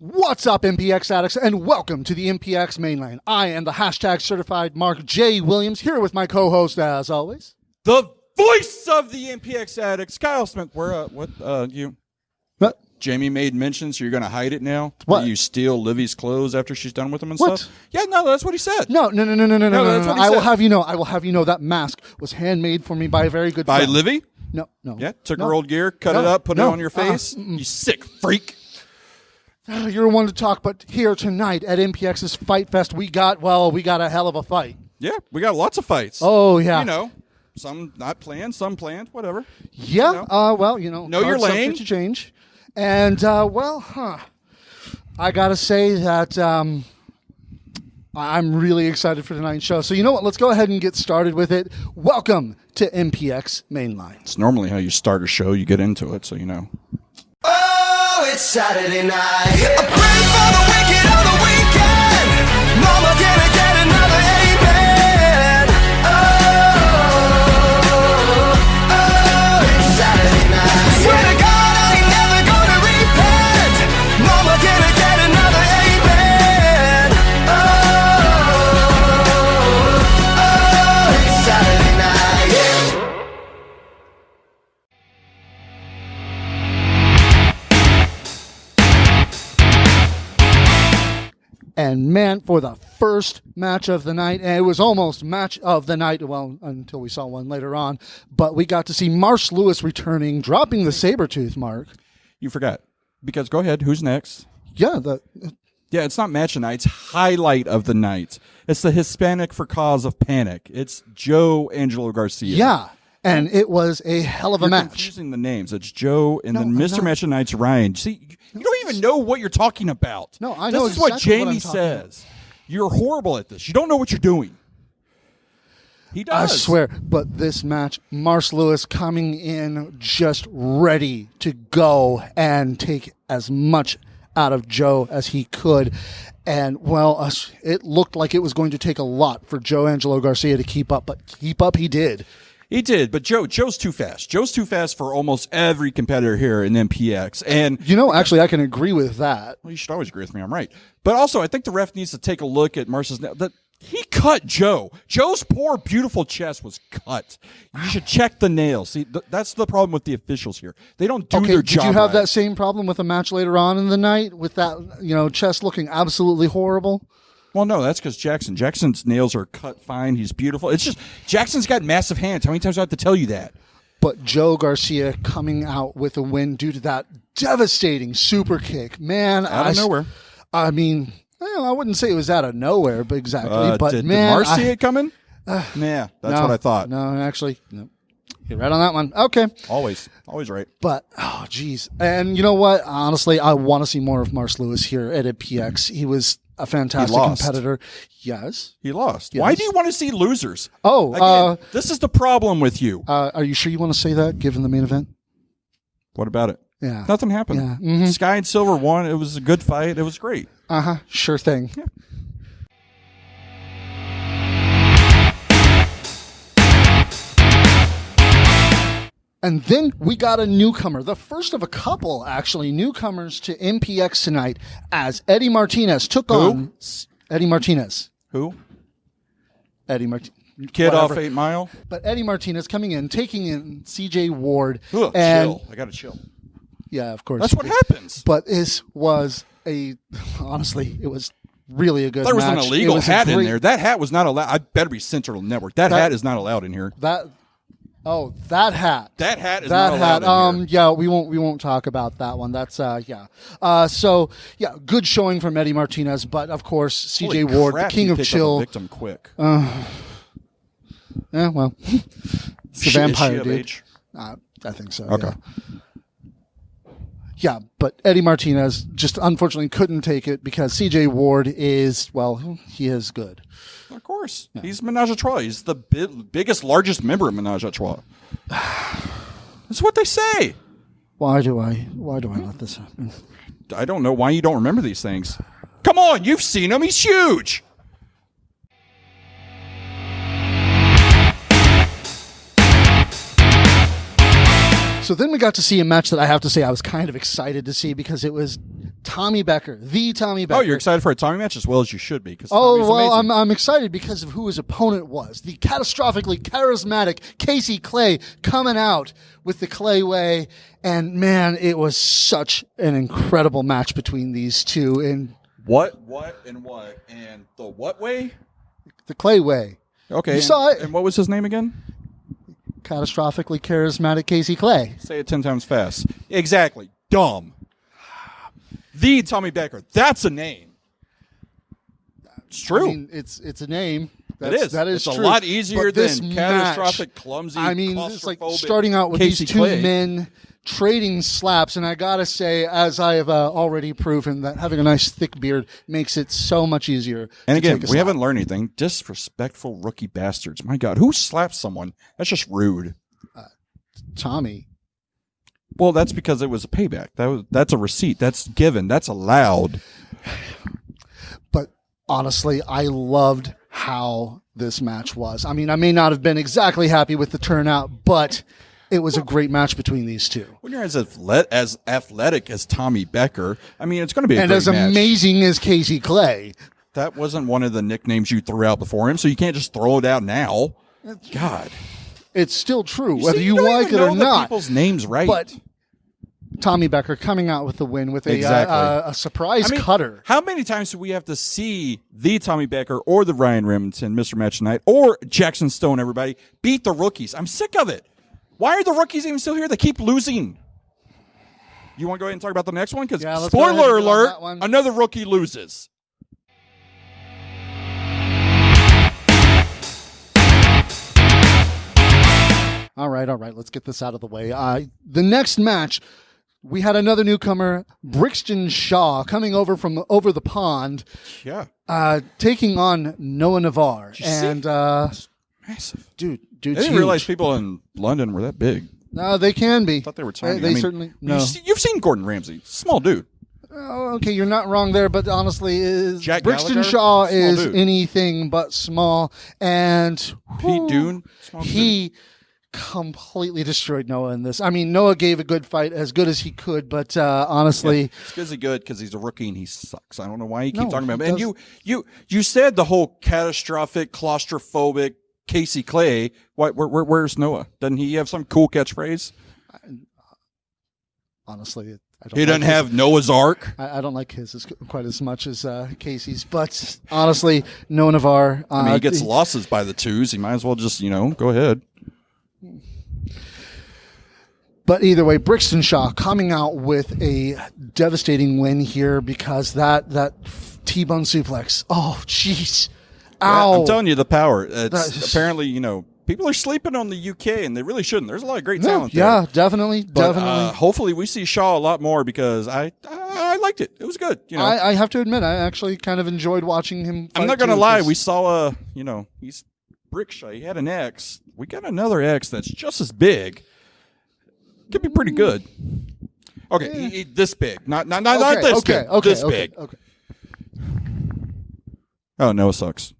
What's up, MPX addicts, and welcome to the MPX Mainline. I am the hashtag certified Mark J. Williams, here with my co-host, as always, the voice of the MPX addicts, Kyle Smith. You? What? Jamie made mention, so you're going to hide it now? What? That you steal Livy's clothes after she's done with them and What? stuff? Yeah, no, that's what he said. No. That's what he I will said. have you know that mask was handmade for me by a very good By friend. Livy? No. Yeah, took No. her old gear, cut it No. up, put it No. on your face. You sick freak. You're one to talk, but here tonight at MPX's Fight Fest, we got a hell of a fight. Yeah, we got lots of fights. Oh, yeah. You know, some not planned, some planned, whatever. Yeah, Know your cards lane. subject to change. And, I got to say that I'm really excited for tonight's show. So you know what? Let's go ahead and get started with it. Welcome to MPX Mainline. It's normally how you start a show. You get into it, so you know. Oh, it's Saturday night. I pray for the wicked on the weekend. Mama, can I get another amen? Oh, it's Saturday night. Swear to God, I ain't never gonna repent. Mama, can I get another amen? Oh, it's Saturday night. Yeah. And man, for the first match of the night, and it was almost match of the night, well, until we saw one later on, but we got to see Marsh Lewis returning, dropping the Sabretooth, Mark. You forgot. Because go ahead, who's next? Yeah, Yeah, it's not match of the night. It's highlight of the night. It's the Hispanic for Cause of Panic. It's Joe Angelo Garcia. yeah, and it was a hell of a You're match. confusing the names. It's Joe and No, then I'm Mr. not. Match of the Night's Ryan. See, you don't even know what you're talking about. No, I know This is what exactly what Jamie I'm talking about. says. You're horrible at this. You don't know what you're doing. He I does. swear, but this match, Marsh Lewis coming in just ready to go and take as much out of Joe as he could. And, well, it looked like it was going to take a lot for Joe Angelo Garcia to keep up, but keep up he did. He did, but Joe's too fast. Joe's too fast for almost every competitor here in MPX. And You know, actually, I can agree with that. well, you should always agree with me. I'm right. But also, I think the ref needs to take a look at Marsh's. He cut Joe. Joe's poor, beautiful chest was cut. You should check the nails. See, that's the problem with the officials here. They don't do their Did job. you have right. that same problem with a match later on in the night with that, chest looking absolutely horrible? Well, no, that's because Jackson. Jackson's nails are cut fine. He's beautiful. It's just Jackson's got massive hands. How many times do I have to tell you that? But Joe Garcia coming out with a win due to that devastating super kick. Man, Out of nowhere. I mean, I wouldn't say it was out of nowhere, but exactly. But did man, Marsh see it coming? Yeah, that's no, what I thought. No, actually, no. You're right on that one. Okay. Always right. But, oh, geez. And you know what? Honestly, I want to see more of Marsh Lewis here at PX. He was a fantastic lost. competitor. Yes. He lost. Yes. Why do you want to see losers? Oh, Again, this is the problem with you. are you sure you want to say that, given the main event? What about it? Yeah. Nothing happened. Yeah. Mhm. Sky and Silver won. It was a good fight. It was great. Uh-huh. Sure thing. Yeah. And then we got a newcomer, the first of a couple, actually, newcomers to MPX tonight, as Eddie Martinez took on Eddie Martinez. Who? Eddie Martinez. Kid off 8 Mile? But Eddie Martinez coming in, taking in CJ Ward. Ugh, and chill. I got to chill. Yeah, of course. That's what happens. But this was honestly, it was really a good There was match. an illegal It was a hat in great- there. That hat was not allowed. I better be Central Network. That hat is not allowed in here. That hat. That hat is That not hat. allowed in here. Yeah, we won't talk about that one. That's yeah. So yeah, good showing from Eddie Martinez, but of course CJ Holy Ward, crap, the king he of picked up a chill. victim quick. Yeah, well, it's the Is vampire she of dude. age? I think so. Okay. Yeah, but Eddie Martinez just unfortunately couldn't take it because CJ Ward is, well, he is good. Of course. Yeah. He's Menage a Trois. He's the biggest, largest member of Menage a Trois. That's what they say. Why do I let this happen? I don't know why you don't remember these things. Come on, you've seen him. He's huge. So then we got to see a match that I have to say I was kind of excited to see because it was Tommy Becker, the Tommy Becker. Oh, you're excited for a Tommy match as well as you should be. Oh, well, I'm excited because of who his opponent was. The catastrophically charismatic Casey Clay coming out with the Clay Way. And, man, it was such an incredible match between these two. And What, and the what way? the Clay Way. Okay. You saw it. And what was his name again? Catastrophically charismatic Casey Clay. Say it 10 times fast. Exactly. Dumb. The Tommy Becker. That's a name. It's true. I mean, it's a name. It is. That is it's true. a lot easier But this than match, catastrophic, clumsy, I mean, it's like claustrophobic starting out with Casey these two Clay. men trading slaps, and I gotta say, as I have already proven, that having a nice thick beard makes it so much easier. And to again, take a we slap. haven't learned anything. Disrespectful rookie bastards. My God, who slaps someone? That's just rude. Tommy. Well, that's because it was a payback. That's a receipt. That's given. That's allowed. But honestly, I loved how this match was. I mean, I may not have been exactly happy with the turnout, but it was a great match between these two. When you're as athletic as Tommy Becker, I mean, it's going to be a And great as match. amazing as Casey Clay. That wasn't one of the nicknames you threw out before him, so you can't just throw it out now. God. It's still true, whether See, you don't like even it know or the not. people's names right. But Tommy Becker coming out with the win with Exactly. a surprise cutter. How many times do we have to see the Tommy Becker or the Ryan Remington, Mr. Match Tonight, or Jackson Stone, everybody, beat the rookies? I'm sick of it. Why are the rookies even still here? They keep losing. You want to go ahead and talk about the next one? Because Yeah, let's go ahead and spoiler go on alert, that one. another rookie loses. All right. Let's get this out of the way. The next match, we had another newcomer, Brixton Shaw, coming over from over the pond, Yeah. taking on Noah Navarre. Did you see? And Massive. dude's I didn't huge. realize people in London were that big. No, they can be. I thought they were tiny. They I mean, certainly no. You've seen Gordon Ramsay. Small dude. Oh, okay, you're not wrong there, but honestly, Jack Brixton Gallagher? Shaw Small is dude. anything but small, and Pete Dune. Small dude. he completely destroyed Noah in this. I mean, Noah gave a good fight, as good as he could, but honestly, It's good because he's a rookie and he sucks. I don't know why you keep No, talking about he him. And you said the whole catastrophic, claustrophobic Casey Clay. Where's Noah? Doesn't he have some cool catchphrase? honestly, I don't He doesn't like his- have Noah's Ark. I don't like his quite as much as Casey's, but honestly, Noah Navarre. I mean, he gets losses by the twos. He might as well just, go ahead. But either way, Brixton Shaw coming out with a devastating win here because that T-bone suplex. Oh, jeez. Ow. I'm telling you, the power. That's- It's apparently, people are sleeping on the UK, and they really shouldn't. There's a lot of great talent there. Yeah, definitely. But, hopefully we see Shaw a lot more because I liked it. It was good. I have to admit, I actually kind of enjoyed watching him fight I'm not going to too, lie. 'cause- We saw he's Brick Shaw. He had an X. We got another X that's just as big. Could be pretty good. Okay, this big. Not this big. This big. Okay. Oh, Noah sucks.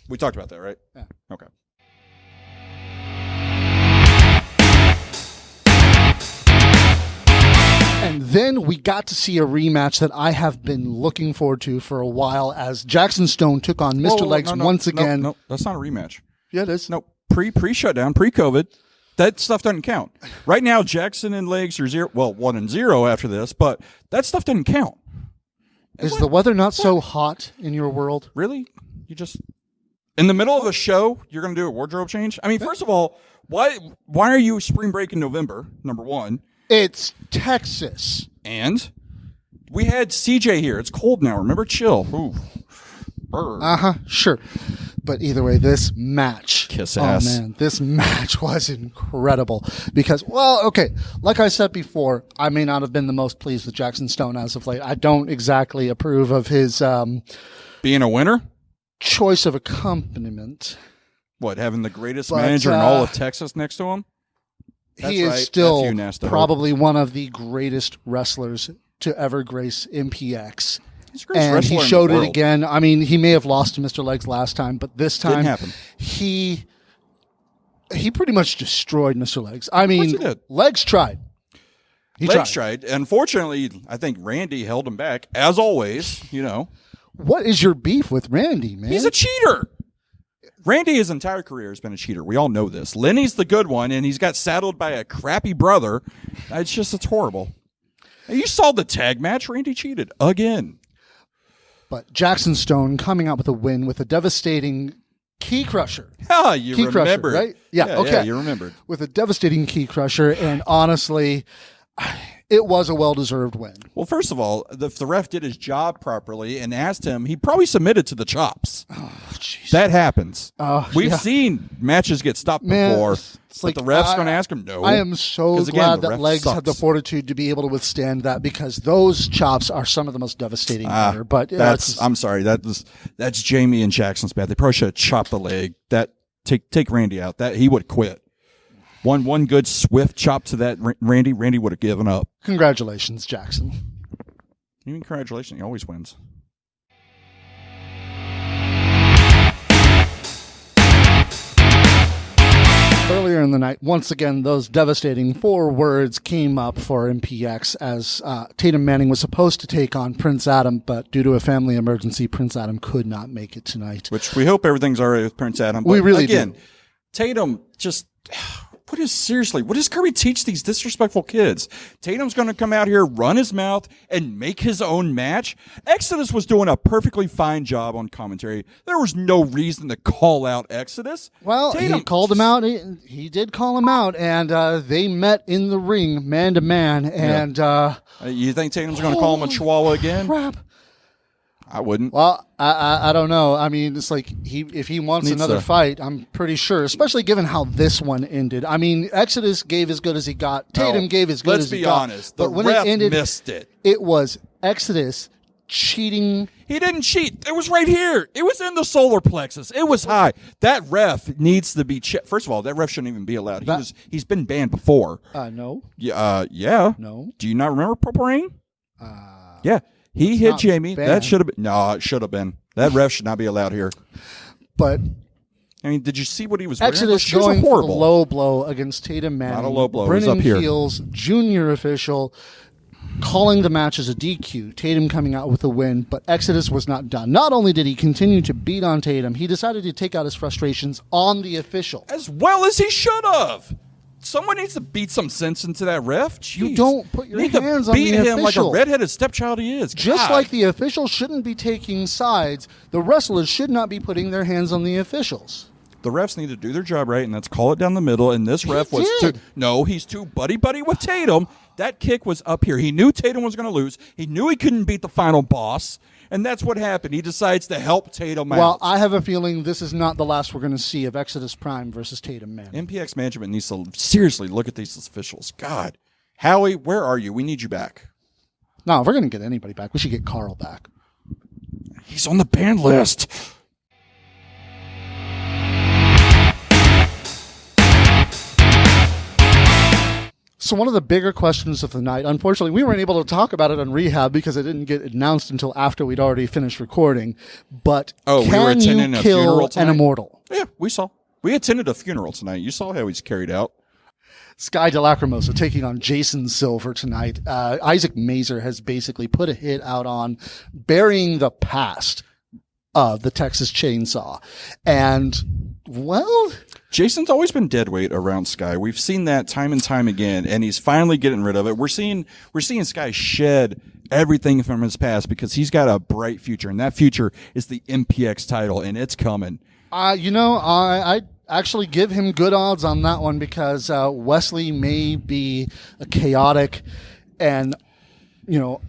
We talked about that, right? Yeah. Okay. And then we got to see a rematch that I have been looking forward to for a while as Jackson Stone took on Mr. Whoa, Legs once again. No, that's not a rematch. Yeah, it is. No, pre-shutdown, pre-COVID, that stuff doesn't count. Right now, Jackson and Legs are 1-0 after this, but that stuff doesn't count. Is the weather not so hot in your world? Really? You just in the middle of a show, you're going to do a wardrobe change? I mean, first of all, why are you spring break in November? Number one, It's Texas. and we had CJ here. It's cold now. Remember, chill. Ooh. Brr. Sure. But either way, this match. Kiss ass. Oh, man. This match was incredible. Because, well, okay, like I said before, I may not have been the most pleased with Jackson Stone as of late. I don't exactly approve of his Being a winner? choice of accompaniment. What, having the greatest But, manager in all of Texas next to him? That's He is right. still F you, Nasta. probably one of the greatest wrestlers to ever grace MPX. He's the greatest And wrestler he in the showed it world. again. I mean, he may have lost to Mr. Legs last time, but this time Didn't happen. he pretty much destroyed Mr. Legs. I course mean, he did. Legs tried. Legs tried. Unfortunately, I think Randy held him back, as always, What is your beef with Randy, man? He's a cheater. Randy, his entire career, has been a cheater. We all know this. Lenny's the good one, and he's got saddled by a crappy brother. It's horrible. And you saw the tag match. Randy cheated again. But Jackson Stone coming out with a win with a devastating key crusher. You key remembered. Crusher, right? Yeah, okay. Yeah, you remembered. With a devastating key crusher, and honestly, it was a well-deserved win. Well, first of all, if the ref did his job properly and asked him, he probably submitted to the chops. Oh, jeez. That happens. We've yeah. seen matches get stopped Man, before. it's But like, the ref's going to ask him, no. I am so 'Cause glad again, the that ref Legs sucks. had the fortitude to be able to withstand that, because those chops are some of the most devastating ever. But I'm sorry. That's Jamie and Jackson's bad. They probably should have chopped the leg. Take Randy out. That he would quit. One good swift chop to that Randy would have given up. Congratulations, Jackson. Even congratulations, he always wins. Earlier in the night, once again, those devastating 4 words came up for MPX as Tatum Manning was supposed to take on Prince Adam, but due to a family emergency, Prince Adam could not make it tonight. Which we hope everything's all right with Prince Adam. But We really again, do. Tatum just... What does Kirby teach these disrespectful kids? Tatum's going to come out here, run his mouth, and make his own match? Exodus was doing a perfectly fine job on commentary. There was no reason to call out Exodus. Well, Tatum, he called him out. He did call him out, and they met in the ring, man to man. And you think Tatum's going to call him a chihuahua again? crap. I wouldn't. Well, I don't know. I mean, it's like if he wants Needs another to- fight, I'm pretty sure, especially given how this one ended. I mean, Exodus gave as good as he got. Tatum gave as good as he got. Let's be honest. The But when ref it ended, missed it. it was Exodus cheating. He didn't cheat. It was right here. It was in the solar plexus. It was high. That ref needs to be checked. First of all, that ref shouldn't even be allowed. He's been banned before. No. Yeah. No. Do you not remember Purple Rain? Yeah. He hit not Jamie. banned. That should have been. No, it should have been. That ref should not be allowed here. But I mean, did you see what he was wearing? Those Exodus shoes are going for the horrible. low blow against Tatum Manning. Not a low blow. It was Brennan up here. Keels, junior official, calling the match as a DQ. Tatum coming out with a win, but Exodus was not done. Not only did he continue to beat on Tatum, he decided to take out his frustrations on the official. As well as he should have. Someone needs to beat some sense into that ref. Jeez. You don't put your Need hands to on beat the him like a official. redheaded stepchild he is. Just God. like the official shouldn't be taking sides, the wrestlers should not be putting their hands on the officials. The refs need to do their job right, and that's call it down the middle. And this ref was did. too. No, he's too buddy with Tatum. That kick was up here. He knew Tatum was going to lose. He knew he couldn't beat the final boss, and that's what happened. He decides to help Tatum out. Well, I have a feeling this is not the last we're going to see of Exodus Prime versus Tatum Manning. MPX management needs to seriously look at these officials. God, Howie, where are you? We need you back. No, if we're going to get anybody back, we should get Carl back. He's on the ban list. So one of the bigger questions of the night, unfortunately, we weren't able to talk about it on Rehab because it didn't get announced until after we'd already finished recording. But We were can attending you a kill funeral an tonight? immortal? Yeah, we saw. We attended a funeral tonight. You saw how he's carried out. Sky DeLacrimosa taking on Jason Silver tonight. Isaac Mazer has basically put a hit out on burying the past of the Texas Chainsaw. And, well, Jason's always been deadweight around Sky. We've seen that time and time again, and he's finally getting rid of it. We're seeing Sky shed everything from his past because he's got a bright future, and that future is the MPX title, and it's coming. I actually give him good odds on that one because Wesley may be a chaotic and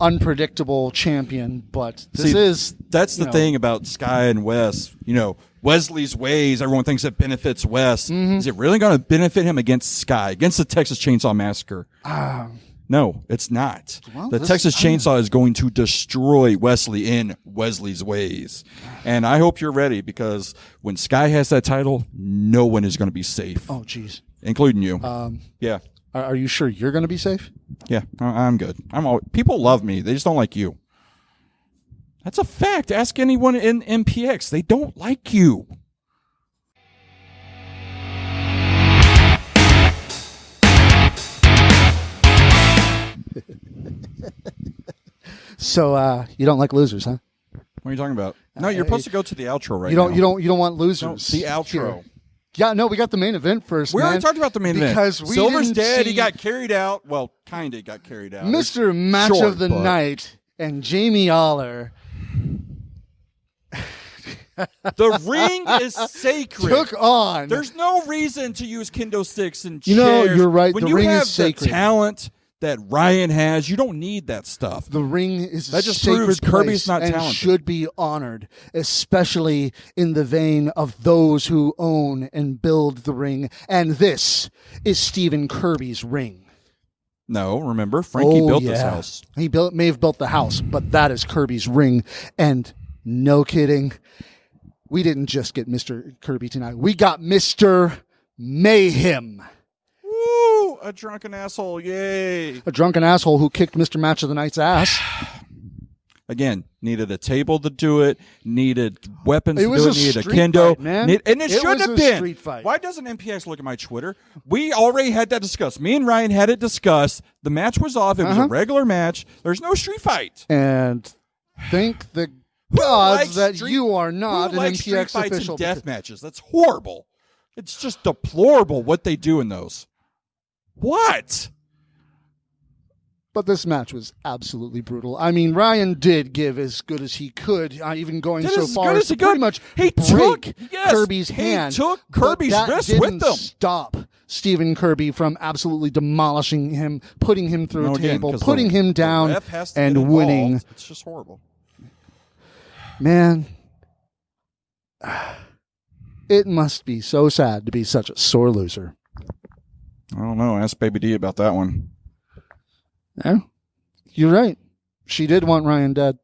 unpredictable champion, but that's the thing about Sky and Wes. Wesley's ways, everyone thinks it benefits Wes. Mm-hmm. Is it really going to benefit him against Sky, against the Texas Chainsaw Massacre? No, it's not. Well, the Texas Chainsaw is going to destroy Wesley in Wesley's ways. And I hope you're ready because when Sky has that title, no one is going to be safe. Oh, geez. Including you. Yeah. Are you sure you're going to be safe? Yeah, I'm good. People love me. They just don't like you. That's a fact. Ask anyone in MPX. They don't like you. So you don't like losers, huh? What are you talking about? No, you're supposed to go to the outro right You now. don't want losers. No, the outro. Here. Yeah, no, we got the main event first. We man, already talked about the main because event. we Silver's didn't dead. see He got carried out. Well, kind of got carried out. Mr. Match Short, of the but- Night and Jamie Aller The ring is sacred. took on. There's no reason to use kendo sticks and You chairs. know, you're right. When The you ring have is sacred. the talent that Ryan has, you don't need that stuff. The ring is That a just sacred proves place Kirby's not and talented. should be honored, especially in the vein of those who own and build the ring. And this is Stephen Kirby's ring. No, remember, Frankie built this yeah. house. He may have built the house, but that is Kirby's ring. And no kidding, we didn't just get Mr. Kirby tonight. We got Mr. Mayhem. Woo! A drunken asshole. Yay. A drunken asshole who kicked Mr. Match of the Night's ass. Again, needed a table to do it, needed weapons It to was do a it, needed a street kendo. fight, man. And it It should was have a been. street fight. Why doesn't MPX look at my Twitter? We already had that discussed. Me and Ryan had it discussed. The match was off. It was a regular match. There's no street fight. And thank the Who gods likes that street- you are not Who an likes street MPX fights official. and death matches? That's horrible. It's just deplorable what they do in those. What? But this match was absolutely brutal. I mean, Ryan did give as good as he could, even going Did so as far good as as to he pretty could. much He break took- yes, Kirby's he hand. took But Kirby's that wrist didn't with him. Stop Stephen Kirby from absolutely demolishing him, putting him through No, a again, table, 'cause putting the- him the down, ref has to get and involved. winning. It's just horrible. Man, it must be so sad to be such a sore loser. I don't know. Ask Baby D about that one. Yeah, you're right. She did want Ryan dead.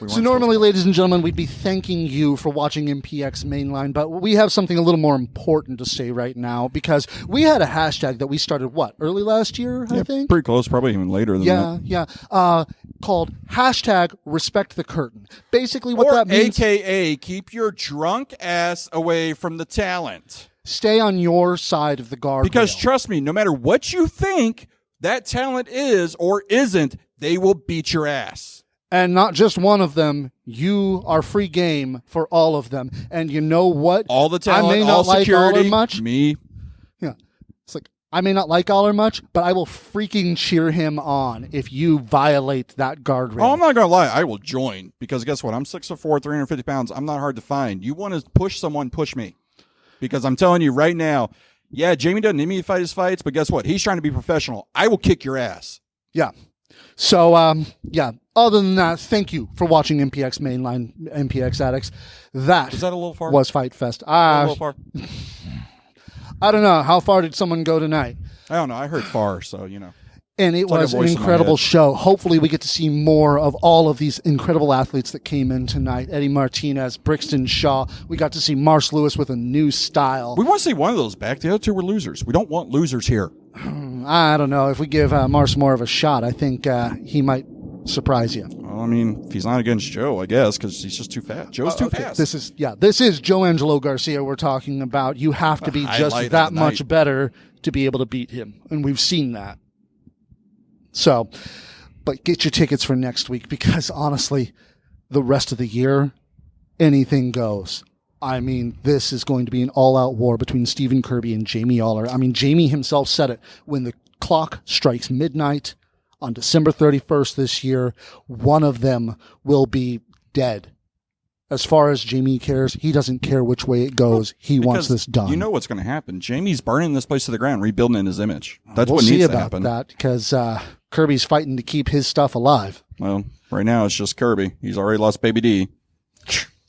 So normally, ladies and gentlemen, we'd be thanking you for watching MPX Mainline, but we have something a little more important to say right now because we had a hashtag that we started, early last year, I think? Pretty close, probably even later than that. Yeah. Called hashtag Respect the Curtain. Basically what Or that means, AKA, keep your drunk ass away from the talent. stay on your side of the guardrail. Because trust me, no matter what you think that talent is or isn't, they will beat your ass. And not just one of them, you are free game for all of them. And you know what? All the talent, I may not all like security, Aller much. me. Yeah. It's like, I may not like Aller much, but I will freaking cheer him on if you violate that guardrail. Oh, I'm not going to lie. I will join because guess what? I'm 6'4", 350 pounds. I'm not hard to find. You want to push someone, push me. Because I'm telling you right now, yeah, Jamie doesn't need me to fight his fights, but guess what? He's trying to be professional. I will kick your ass. Yeah. So, yeah. Other than that, thank you for watching MPX Mainline, MPX Addicts. That Is that a little far? was Fight Fest. A little far? I don't know. How far did someone go tonight? I don't know. I heard far, so, And it like a was an voice in my incredible head. show. Hopefully we get to see more of all of these incredible athletes that came in tonight. Eddie Martinez, Brixton Shaw. We got to see Mars Lewis with a new style. We want to see one of those back. The other two were losers. We don't want losers here. I don't know. If we give Mars more of a shot, I think he might surprise you. Well, I mean, if he's not against Joe, I guess, because he's just too fast. Joe's too fast. This is Joe Angelo Garcia we're talking about. You have to be highlight just of that the much night. better to be able to beat him. And we've seen that. So, but get your tickets for next week because honestly, the rest of the year, anything goes. I mean, this is going to be an all-out war between Stephen Kirby and Jamie Aller. I mean, Jamie himself said it. When the clock strikes midnight on December 31st this year, one of them will be dead. As far as Jamie cares, he doesn't care which way it goes. He wants this done. You know what's going to happen. Jamie's burning this place to the ground, rebuilding in his image. That's we'll what see needs to about happen. that because Kirby's fighting to keep his stuff alive. Well, right now it's just Kirby. He's already lost Baby D.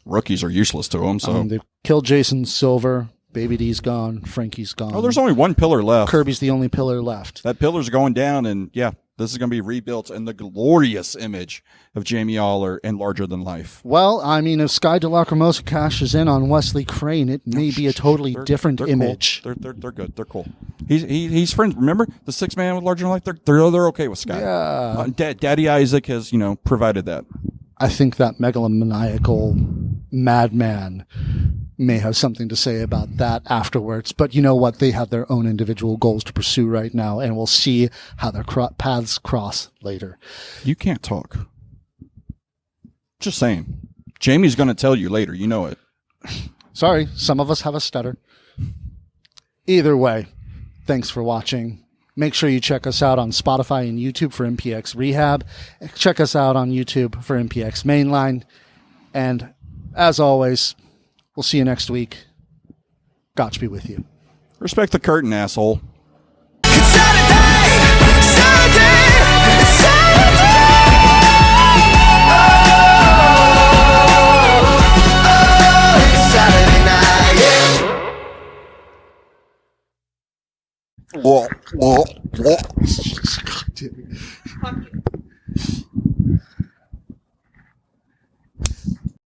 Rookies are useless to him, so. They've killed Jason Silver. Baby D's gone. Frankie's gone. Oh, there's only one pillar left. Kirby's the only pillar left. That pillar's going down, and yeah, this is going to be rebuilt in the glorious image of Jamie Aller and larger than life. Well, I mean, if Sky DeLacrimosa cashes in on Wesley Crane, it may be a totally different they're image. Cool. They're good. They're cool. He's friends. Remember the 6 man with larger than life? They're okay with Sky. Yeah. Daddy Isaac has provided that. I think that megalomaniacal madman may have something to say about that afterwards. But you know what? They have their own individual goals to pursue right now, and we'll see how their paths cross later. You can't talk. Just saying. Jamie's going to tell you later. You know it. Sorry, some of us have a stutter. Either way, thanks for watching. Make sure you check us out on Spotify and YouTube for MPX Rehab. Check us out on YouTube for MPX Mainline. And as always, we'll see you next week. Gotch be with you. Respect the curtain, asshole. It's Saturday, it's Saturday. Oh, it's Saturday night, yeah. Whoa, whoa, whoa.